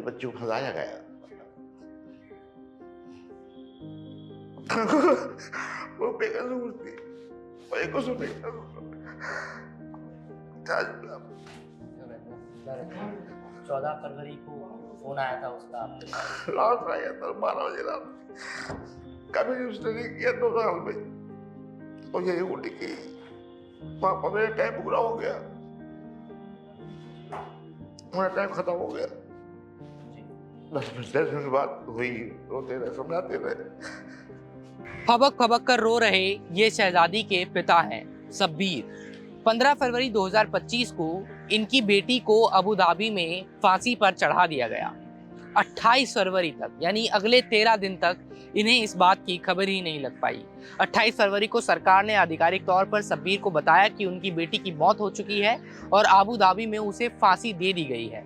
बच्चे को फंसाया गया। वो बेकसूर थी, कोई कसूर नहीं था। 14 फरवरी को फोन आया था उसका आपके पास? रात आया था 12 बजे रात। कभी उसने नहीं किया 2 साल में। और यही उल्टी की पापा मेरा टाइम पूरा हो गया, मेरा टाइम खत्म हो गया। 10 मिनट बाद हुई, रोते रहे, समझाते रहे। फबक फबक कर रो रहे ये शहजादी के पिता हैं शब्बीर। 15 फरवरी 2025 को इनकी बेटी को अबू धाबी में फांसी पर चढ़ा दिया गया। 28 फरवरी तक यानी अगले 13 दिन तक इन्हें इस बात की खबर ही नहीं लग पाई। 28 फरवरी को सरकार ने आधिकारिक तौर पर शब्बीर को बताया कि उनकी बेटी की मौत हो चुकी है और अबू धाबी में उसे फांसी दे दी गई है।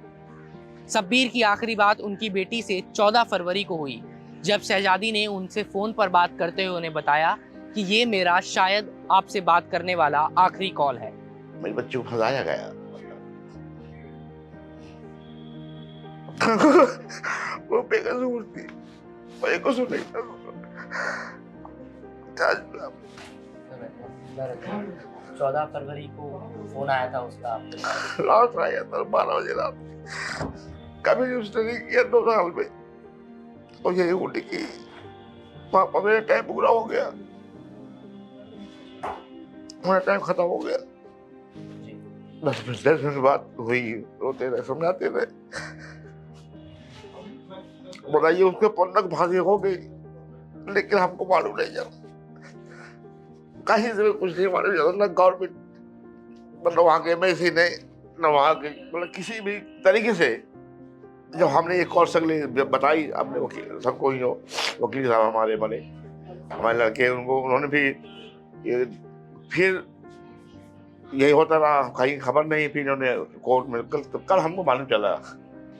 शब्बीर की आखिरी बात उनकी बेटी से 14 फरवरी को हुई, जब शहजादी ने उनसे फोन पर बात करते हुए उन्हें बताया कि ये मेरा शायद आपसे बात करने वाला आखिरी कॉल है। मेरे बच्चे को फंसाया गया। वो बेकसूर थी, कोई कसूर नहीं था। 14 फरवरी को फोन आया था उसका आपके पास? रात आया था 12 बजे रात। कभी उसने नहीं किया 2 साल में। और यही उल्टी की पापा मेरा टाइम पूरा हो गया, मेरा टाइम खत्म हो गया। 10 मिनट बाद हुई, रोते रहे, समझाते रहे। बताइए उसके पन्नक फांसी हो गई, लेकिन हमको मालूम नहीं चला, कहीं से भी कुछ नहीं मालूम चला। ना गवर्नमेंट, मतलब वहाँ के एमएसी ने, न वहाँ के, मतलब किसी भी तरीके से। जब हमने ये कॉल बताई अपने वकील सबको, ही जो वकील साहब हमारे बने, हमारे लड़के, उन्होंने भी फिर यही होता रहा, कहीं खबर नहीं। फिर इन्होंने कोर्ट में कल हमको मालूम चला।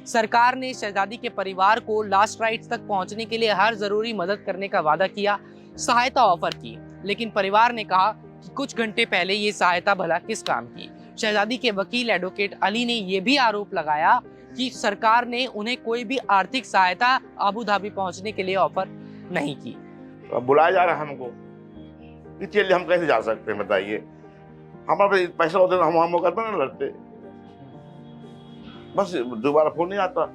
सरकार ने शहजादी के परिवार को लास्ट राइट्स तक पहुंचने के लिए हर जरूरी मदद करने का वादा किया, सहायता ऑफर की, लेकिन परिवार ने कहा कि कुछ घंटे पहले ये सहायता भला किस काम की। शहजादी के वकील एडवोकेट अली ने यह भी आरोप लगाया कि सरकार ने उन्हें कोई भी आर्थिक सहायता अबू धाबी पहुंचने के लिए ऑफर नहीं की। अब बुलाया जा रहा है हमको, इसके लिए हम कैसे जा सकते हैं बताइए? हमारे पास पैसा होता तो हम मुकदमा ना लड़ते। बस दोबारा फोन नहीं आता,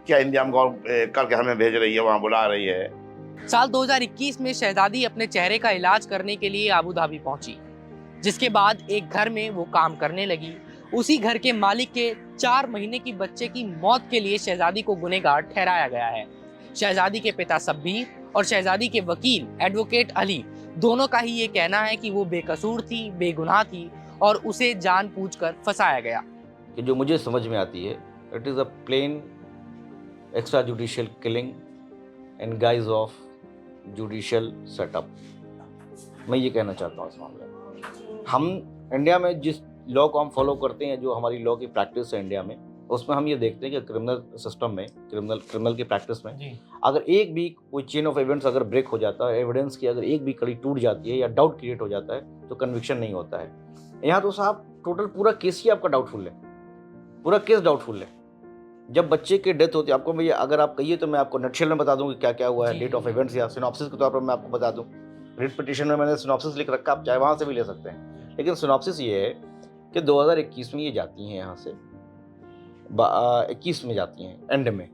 क्या इंतजाम करके हमें भेज रही है, वहां बुला रही है। साल 2021 में शहजादी अपने चेहरे का इलाज करने के लिए अबू धाबी पहुंची, जिसके बाद एक घर में वो काम करने लगी। उसी घर के मालिक के 4 महीने की बच्चे की मौत के लिए शहजादी को गुनहगार ठहराया गया है। शहजादी के पिता शब्बीर और शहजादी के वकील एडवोकेट अली दोनों का ही ये कहना है कि वो बेकसूर थी, बेगुनाह थी और उसे जानबूझकर फंसाया गया। कि जो मुझे समझ में आती है, it is a plain extra judicial killing in guise of judicial setup. मैं ये कहना चाहता हूँ इस मामले में। हम इंडिया में जिस लॉ को हम फॉलो करते हैं, जो हमारी लॉ की प्रैक्टिस है इंडिया में, उसमें हम ये देखते हैं कि क्रिमिनल सिस्टम में, क्रिमिनल की प्रैक्टिस में अगर एक भी कोई चेन ऑफ एविडेंस अगर ब्रेक हो जाता है, एविडेंस की अगर एक भी कड़ी टूट जाती है या डाउट क्रिएट हो जाता है, तो कन्विक्शन नहीं होता है। यहाँ तो साहब टोटल पूरा केस ही आपका डाउटफुल है, पूरा केस डाउटफुल है। जब बच्चे की डेथ होती है, आपको मैं अगर आप कहिए तो मैं आपको नटशेल में बता दूं कि क्या क्या हुआ है, डेट ऑफ इवेंट्स या सिनॉप्सिस के तौर पर मैं आपको बता दूं। रिट पिटीशन में मैंने सिनॉप्सिस लिख रखा, आप चाहे वहाँ से भी ले सकते हैं। लेकिन सिनॉप्सिस ये है कि 2021 में ये जाती हैं यहाँ से, 21 में जाती हैं एंड में,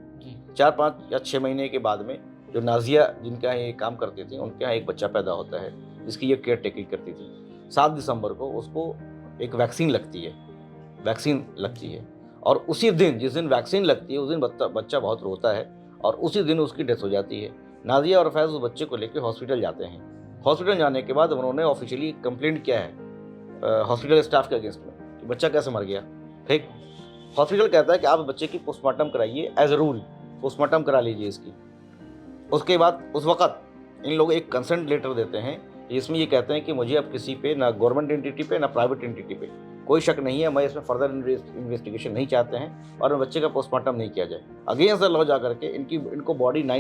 4, 5 या 6 महीने के बाद में जो नाजिया जिनके यहाँ ये काम करती थी, उनके यहाँ एक बच्चा पैदा होता है जिसकी ये केयर टेकिंग करती थी। 7 दिसंबर को उसको एक वैक्सीन लगती है और उसी दिन, जिस दिन वैक्सीन लगती है, उस दिन बच्चा बहुत रोता है और उसी दिन उसकी डेथ हो जाती है। नाजिया और फैज़ उस बच्चे को लेकर हॉस्पिटल जाते हैं। हॉस्पिटल जाने के बाद उन्होंने ऑफिशियली कंप्लेंट किया है हॉस्पिटल स्टाफ के अगेंस्ट में कि बच्चा कैसे मर गया। ठीक, हॉस्पिटल कहता है कि आप बच्चे की पोस्टमार्टम कराइए, एज अ रूल पोस्टमार्टम करा लीजिए इसकी। उसके बाद उस वक्त इन लोग एक कंसेंट लेटर देते हैं जिसमें ये कहते हैं कि मुझे अब किसी पे, ना गवर्नमेंट एंटिटी पे ना प्राइवेट एंटिटी पे कोई शक नहीं है, मैं इसमें फर्दर इन्वेस्टिगेशन नहीं चाहते हैं और बच्चे का पोस्टमार्टम नहीं किया जाए। अगेंस्ट द लॉ जा करके इनको बॉडी 9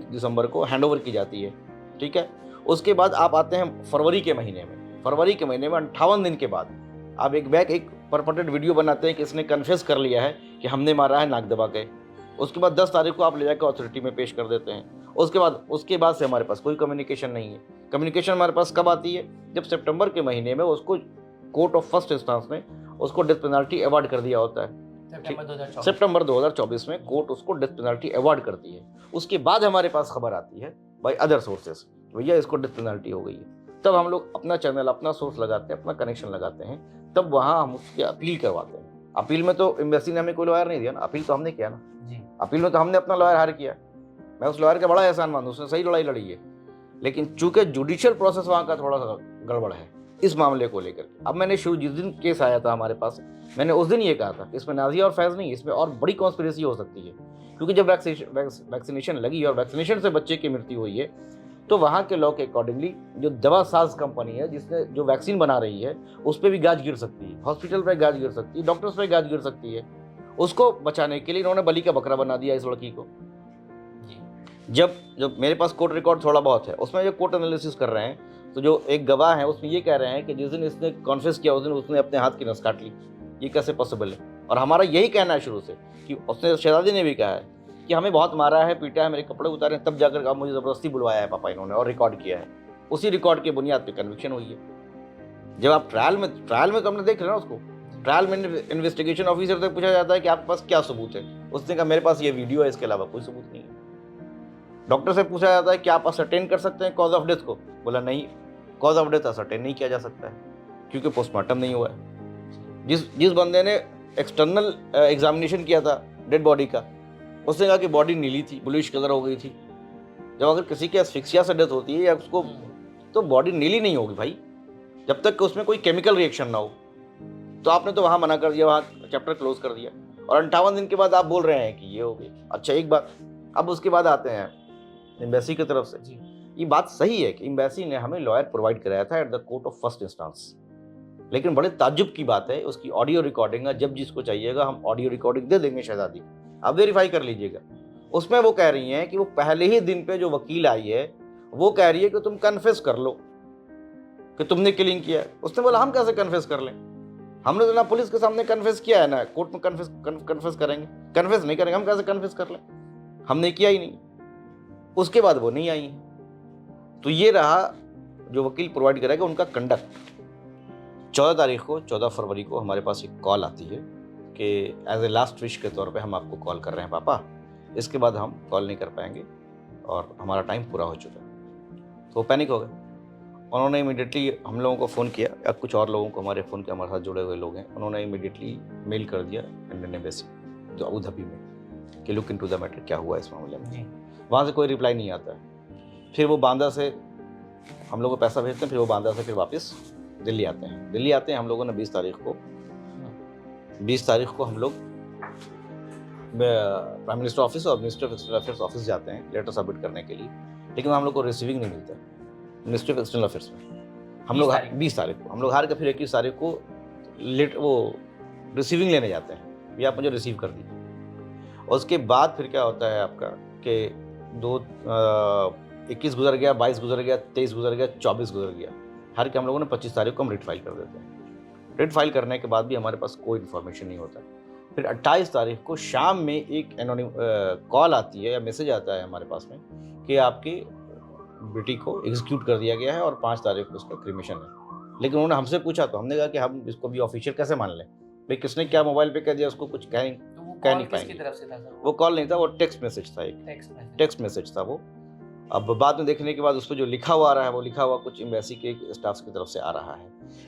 दिसंबर को हैंडओवर की जाती है। ठीक है, उसके बाद आप आते हैं फरवरी के महीने में। फरवरी के महीने में 58 दिन के बाद आप एक परपटेड वीडियो बनाते हैं कि इसने कन्फेस कर लिया है कि हमने मारा है नाक दबा के। उसके बाद 10 तारीख को आप ले जाकर अथॉरिटी में पेश कर देते हैं। उसके बाद से हमारे पास कोई कम्युनिकेशन नहीं है। कम्युनिकेशन हमारे पास कब आती है? जब सितंबर के महीने में उसको कोर्ट ऑफ फर्स्ट इंस्टेंस ने उसको डेथ पेनल्टी अवार्ड कर दिया होता है। सितंबर 2024 में कोर्ट उसको डेथ पेनल्टी अवार्ड करती है। उसके बाद हमारे पास खबर आती है बाय अदर सोर्सेस, भैया इसको डेथ पेनल्टी हो गई है। तब हम लोग अपना चैनल, अपना सोर्स लगाते हैं, अपना कनेक्शन लगाते हैं, तब वहाँ हम उसकी अपील करवाते हैं। अपील में तो एम्बेसी ने हमें कोई लॉयर नहीं दिया ना, अपील तो हमने किया ना जी। अपील में तो हमने अपना लॉयर हायर किया। मैं उस लॉयर का बड़ा एहसान मानूं, उसने सही लड़ाई लड़ी है। लेकिन चूंकि जुडिशियल प्रोसेस वहाँ का थोड़ा सा गड़बड़ है इस मामले को लेकर। अब मैंने जिस दिन केस आया था हमारे पास, मैंने उस दिन ये कहा था इसमें नाजिया और फैज़ नहीं, इसमें और बड़ी कॉन्स्पिरेसी हो सकती है। क्योंकि जब वैक्सीनेशन लगी और वैक्सीनेशन से बच्चे की मृत्यु हुई है, तो वहाँ के लॉ के अकॉर्डिंगली जो दवा साज कंपनी है जिसने जो वैक्सीन बना रही है, उस पर भी गाज गिर सकती है, हॉस्पिटल पर गाज गिर सकती है, डॉक्टर्स पर गाज गिर सकती है। उसको बचाने के लिए इन्होंने बलि का बकरा बना दिया इस लड़की को। जब मेरे पास कोर्ट रिकॉर्ड थोड़ा बहुत है, उसमें जो कोर्ट एनालिसिस कर रहे हैं, तो जो एक गवाह है उसमें ये कह रहे हैं कि जिस दिन इसने कॉन्फेस किया उस दिन उसने अपने हाथ की नस काट ली। ये कैसे पॉसिबल है? और हमारा यही कहना है शुरू से कि उसने, शहजादी ने भी कहा है कि हमें बहुत मारा है, पीटा है, मेरे कपड़े उतारे, तब जाकर अब मुझे ज़बरदस्ती बुलवाया है पापा इन्होंने और रिकॉर्ड किया है। उसी रिकॉर्ड के बुनियाद पर कन्विक्शन हुई है। जब आप ट्रायल में तो हमने देख रहे ना उसको, ट्रायल में इन्वेस्टिगेशन ऑफिसर से पूछा जाता है कि आपके पास क्या सबूत है, उसने कहा मेरे पास ये वीडियो है, इसके अलावा कोई सबूत नहीं है। डॉक्टर से पूछा जाता है कि आप असर्टेन कर सकते हैं कॉज ऑफ डेथ को, बोला नहीं, कॉज ऑफ डेथ असर्टेन नहीं किया जा सकता है क्योंकि पोस्टमार्टम नहीं हुआ है। जिस बंदे ने एक्सटर्नल एग्जामिनेशन किया था डेड बॉडी का, उसने कहा कि बॉडी नीली थी, ब्लूइश कलर हो गई थी। जब अगर किसी के एस्फिक्सिया से डेथ होती है या उसको, तो बॉडी नीली नहीं होगी भाई, जब तक कि उसमें कोई केमिकल रिएक्शन ना हो। तो आपने तो वहाँ मना कर दिया, वहाँ चैप्टर क्लोज कर दिया, और 58 दिन के बाद आप बोल रहे हैं कि ये हो गई। अच्छा एक बात, अब उसके बाद आते हैं एम्बेसी की तरफ से जी। ये बात सही है कि एम्बेसी ने हमें लॉयर प्रोवाइड कराया था at the court of first instance, लेकिन बड़े ताज्जुब की बात है, उसकी ऑडियो रिकॉर्डिंग है, जब जिसको चाहिएगा हम ऑडियो रिकॉर्डिंग दे देंगे शहजादी, आप वेरीफाई कर लीजिएगा। उसमें वो कह रही हैं कि वो पहले ही दिन पे जो वकील आई है वो कह रही है कि तुम कन्फेस कर लो कि तुमने किलिंग किया है। उसने बोला हम कैसे कन्फेस कर लें, हमने तो ना पुलिस के सामने कन्फेस किया है ना कोर्ट में कन्फेस करेंगे, कन्फेस नहीं करेंगे, हम कैसे कन्फेस कर लें, हमने किया ही नहीं। उसके बाद वो नहीं आई। तो ये रहा जो वकील प्रोवाइड करेगा उनका कंडक्ट। 14 तारीख को, 14 फरवरी को हमारे पास एक कॉल आती है कि एज ए लास्ट विश के तौर पे हम आपको कॉल कर रहे हैं पापा, इसके बाद हम कॉल नहीं कर पाएंगे और हमारा टाइम पूरा हो चुका है। तो पैनिक हो गए। उन्होंने इमीडिएटली हम लोगों को फ़ोन किया, या कुछ और लोगों को हमारे फ़ोन के हमारे साथ जुड़े हुए लोग हैं, उन्होंने इमीडिएटली मेल कर दिया इंडियन एम्बेसी जो अबू धाबी में कि लुक इनटू द मैटर, क्या हुआ इस मामले में। वहाँ से कोई रिप्लाई नहीं आता है। फिर वो बांदा से हम लोग को पैसा भेजते हैं, फिर वो बांदा से फिर वापस दिल्ली आते हैं। दिल्ली आते हैं हम लोगों ने 20 तारीख को हम लोग प्राइम मिनिस्टर ऑफिस और minister of external affairs office जाते हैं लेटर सबमिट करने के लिए, लेकिन हम लोग को रिसीविंग नहीं मिलता मिनिस्ट्री ऑफ एक्सटर्नल अफेयर्स में। हम लोग 20 तारीख को हम लोग हार के फिर 21 तारीख को वो रिसीविंग लेने जाते हैं, ये आप मुझे रिसीव कर दीजिए। और उसके बाद फिर क्या होता है आपका कि 21 गुजर गया, 22 गुजर गया, 23 गुजर गया, 24 गुजर गया, हार के हम लोगों ने 25 तारीख को हम रिट फाइल कर देते हैं। रिट फाइल करने के बाद भी हमारे पास कोई इन्फॉर्मेशन नहीं होता। फिर 28 तारीख को शाम में एक एनोनिम कॉल आती है या मैसेज आता है हमारे पास में कि आपकी बेटी को एग्जीक्यूट कर दिया गया है और 5 तारीख को उसका क्रिमेशन है। लेकिन उन्होंने हमसे पूछा तो हमने कहा कि हम इसको भी ऑफिशियल कैसे मान लें, भाई किसने क्या मोबाइल पे कह दिया उसको कुछ कह नहीं पाएंगे। वो कॉल नहीं था, वो टेक्स्ट मैसेज था, एक टेक्स्ट मैसेज था वो। अब बाद में देखने के बाद उस पर जो लिखा हुआ आ रहा है वो लिखा हुआ कुछ एम्बेसी के स्टाफ की तरफ से आ रहा है।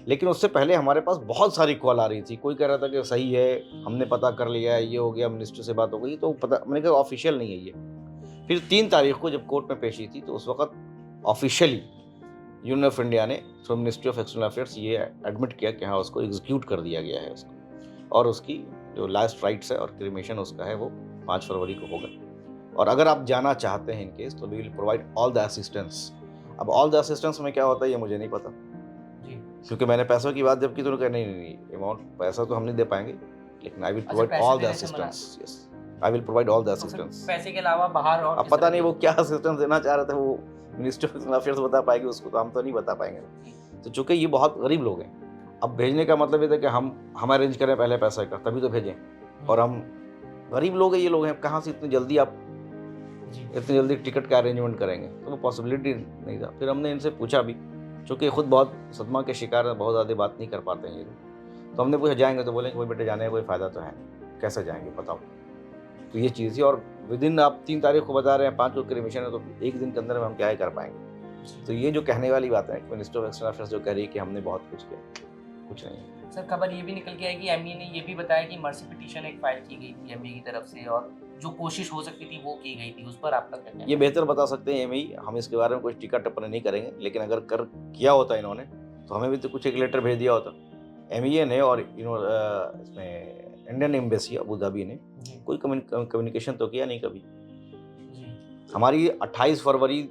लेकिन उससे पहले हमारे पास बहुत सारी कॉल आ रही थी। कोई कह रहा था कि सही है, हमने पता कर लिया है, ये हो गया, मिनिस्टर से बात हो गई, तो पता मैंने कहा ऑफिशियल नहीं है ये। फिर 3 तारीख को जब कोर्ट में पेशी थी तो उस वक्त ऑफिशियली यूनियन ऑफ इंडिया ने through ministry of external affairs ये एडमिट किया कि हाँ उसको एग्जीक्यूट कर दिया गया है उसको, और उसकी जो लास्ट राइट्स है और क्रिमेशन उसका है वो 5 फरवरी को होगा। और अगर आप जाना चाहते हैं इन केस तो we will provide all the assistance. अब ऑल द असिस्टेंस में क्या होता है ये मुझे नहीं पता जी, क्योंकि मैंने पैसों की बात जब की तो उन्होंने कहा नहीं अमाउंट पैसा तो हम नहीं दे पाएंगे, लेकिन I will provide all the assistance. Yes, I will provide all the assistance. पैसे के अलावा बाहर और अब पता नहीं वो क्या असिस्टेंस देना चाह रहे थे, वो मिनिस्टर ऑफ एक्सटर्नल अफेयर्स बता पाएगी उसको, तो हम तो नहीं बता पाएंगे। तो चूंकि ये बहुत गरीब लोग हैं अब भेजने का मतलब ये था कि हम अरेंज करें पहले पैसा का, तभी तो भेजें। और हम गरीब लोग हैं, ये लोग हैं, कहाँ से इतनी जल्दी आप इतनी जल्दी टिकट का अरेंजमेंट करेंगे, तो वो पॉसिबिलिटी नहीं था। फिर हमने इनसे पूछा भी, चूँकि खुद बहुत सदमा के शिकार हैं, बहुत ज़्यादा बात नहीं कर पाते हैं ये लोग, तो हमने पूछा जाएंगे, तो बोले कोई बेटे जाने का कोई फ़ायदा तो है नहीं, कैसे जाएंगे बताओ। तो ये चीज़ थी। और विदिन आप 3 तारीख को बता रहे हैं 5 को क्रिमिशन है, तो एक दिन के अंदर में हम क्या ही कर पाएंगे। तो ये जो कहने वाली बात है, मिनिस्टर ऑफ एक्सटर्नल अफेयर्स जो कह रही है कि हमने बहुत कुछ किया, कुछ नहीं है। सर खबर ये भी निकल के आई कि एमईए ने ये भी बताया कि मर्सी पिटीशन एक फाइल की गई थी एमईए की तरफ से, और जो कोशिश हो सकती थी वो की गई थी, उस पर आपका क्या कहना है? ये बेहतर बता सकते हैं एमई, हम इसके बारे में कुछ टीका टिप्पणी नहीं करेंगे, लेकिन अगर किया होता इन्होंने तो हमें भी तो कुछ एक लेटर भेज दिया होता एमईए ने, और इसमें इंडियन एम्बेसी अबू धाबी ने कोई कम्युनिकेशन तो किया नहीं कभी। हमारी 28 फरवरी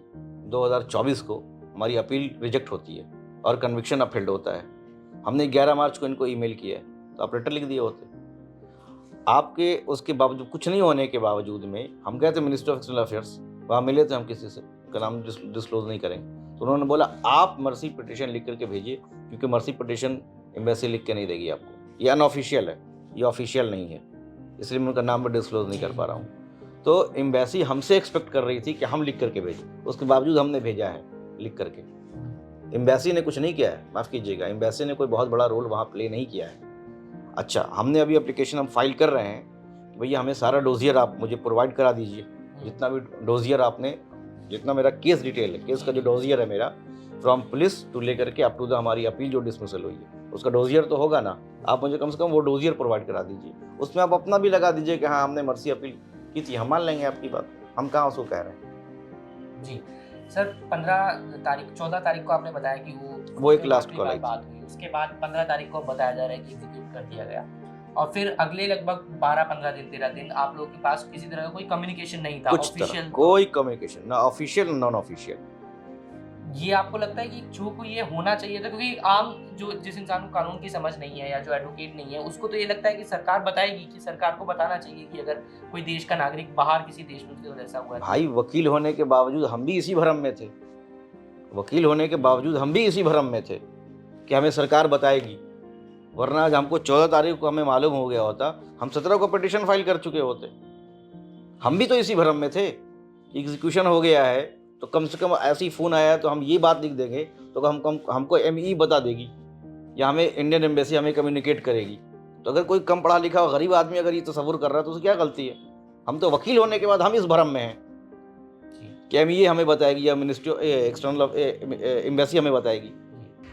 2024 को हमारी अपील रिजेक्ट होती है और कन्विक्शन अपील्ड होता है। हमने 11 मार्च को इनको ईमेल किया है, तो आप लेटर लिख दिए होते। आपके उसके बावजूद, कुछ नहीं होने के बावजूद में हम गए थे मिनिस्टर ऑफ एक्सटर्नल अफेयर्स, वहाँ मिले थे हम किसी से, उनका नाम डिस्क्लोज नहीं करेंगे, तो उन्होंने बोला आप मर्सी पिटीशन लिख करके भेजिए, क्योंकि मर्सी पिटीशन एम्बेसी लिख के नहीं देगी आपको, ये अनऑफिशियल है, ये ऑफिशियल नहीं है, इसलिए मैं उनका नाम भी डिस्क्लोज नहीं कर पा रहा हूँ। तो एम्बेसी हमसे एक्सपेक्ट कर रही थी कि हम लिख करके भेजें, उसके बावजूद हमने भेजा है लिख करके। एम्बेसी ने कुछ नहीं किया है, माफ़ कीजिएगा, एम्बेसी ने कोई बहुत बड़ा रोल वहाँ प्ले नहीं किया है। अच्छा, हमने अभी एप्लीकेशन हम फाइल कर रहे हैं, भैया हमें सारा डोजियर आप मुझे प्रोवाइड करा दीजिए, जितना भी डोजियर आपने, जितना मेरा केस डिटेल है, केस का जो डोजियर है मेरा, फ्रॉम पुलिस टू लेकर के अप टू द हमारी अपील जो डिसमिसल हुई है, उसका डोजियर तो होगा ना, आप मुझे कम से कम वो डोजियर प्रोवाइड करा दीजिए। उसमें आप अपना भी लगा दीजिए कि हाँ हमने मर्सी अपील की थी, हम मान लेंगे आपकी बात, हम कहाँ उसको कह रहे हैं। जी सर, 14 तारीख को आपने बताया कि वो एक लास्ट कॉल आई बात हुई, उसके बाद 15 तारीख को बताया जा रहा है कि एग्जीक्यूट कर दिया गया, और फिर अगले लगभग 12-15 दिन 13 दिन आप लोगों के पास किसी तरह का कोई कम्युनिकेशन नहीं था, ऑफिशियल कोई कम्युनिकेशन, ना ऑफिशियल ना नॉन ऑफिशियल। ये आपको लगता है कि जो को ये होना चाहिए था, क्योंकि आम जो जिस इंसान को कानून की समझ नहीं है या जो एडवोकेट नहीं है, उसको तो ये लगता है कि सरकार बताएगी, कि सरकार को बताना चाहिए कि अगर कोई देश का नागरिक बाहर किसी देश में उसके साथ ऐसा हुआ है। भाई वकील होने के बावजूद हम भी इसी भ्रम में थे, वकील होने के बावजूद हम भी इसी भ्रम में थे कि हमें सरकार बताएगी, वरना आज हमको 14 तारीख को हमें मालूम हो गया होता, हम 17 को पिटीशन फाइल कर चुके होते। हम भी तो इसी भ्रम में थे कि एग्जीक्यूशन हो गया है, तो कम से कम ऐसी फ़ोन आया है तो हम ये बात लिख देंगे, तो हमको एमई बता देगी या हमें इंडियन एम्बेसी हमें कम्युनिकेट करेगी। तो अगर कोई कम पढ़ा लिखा गरीब आदमी अगर ये तस्वुर कर रहा है तो उसकी क्या गलती है? हम तो वकील होने के बाद हम इस भ्रम में हैं कि एमई हमें बताएगी या मिनिस्ट्री एक्सटर्नल एम्बेसी हमें बताएगी।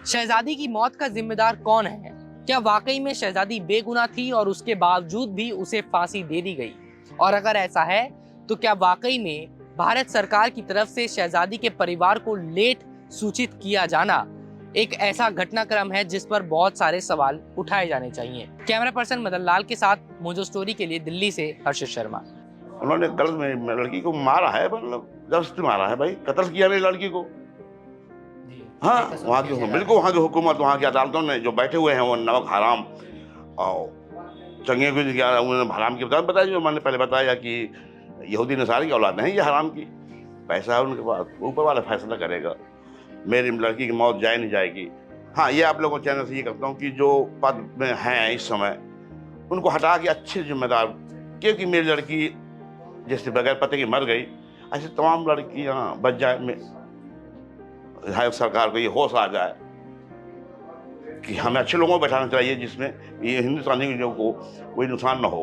शहजादी की मौत का जिम्मेदार कौन है? क्या वाकई में शहजादी बेगुनाह थी और उसके बावजूद भी उसे फांसी दे दी गई? और अगर ऐसा है तो क्या वाकई में भारत सरकार की तरफ से शहजादी के परिवार को लेट सूचित किया जाना एक ऐसा घटनाक्रम है जिस पर बहुत सारे सवाल उठाए जाने चाहिए? कैमरा पर्सन मदन लाल के साथ मोजो स्टोरी के लिए दिल्ली से हर्षित शर्मा। उन्होंने गलत में लड़की को मारा है, मतलब जबरदस्ती मारा है भाई, कत्ल किया नहीं लड़की को। हाँ, वहाँ की बिल्कुल वहाँ की हुकूमत, वहाँ की अदालतों ने जो बैठे हुए हैं वो नमक हराम और चंगे को उन्होंने हराम की बताया, जो मैंने पहले बताया कि यहूदी नसारी की औलाद नहीं, ये हराम की, पैसा है उनके पास, ऊपर वाला फैसला करेगा मेरी लड़की की मौत जाए नहीं जाएगी। हाँ, ये आप लोगों को चैनल से ये करता हूँ कि जो पद में हैं इस समय उनको हटा के अच्छे जिम्मेदार, क्योंकि मेरी लड़की जैसे बगैर पते की मर गई, ऐसे तमाम लड़कियाँ बच जाए। सरकार को ये होश आ जाए कि हमें अच्छे लोगों को बैठाना चाहिए जिसमें ये हिंदुस्तानी लोगों को कोई नुकसान ना हो।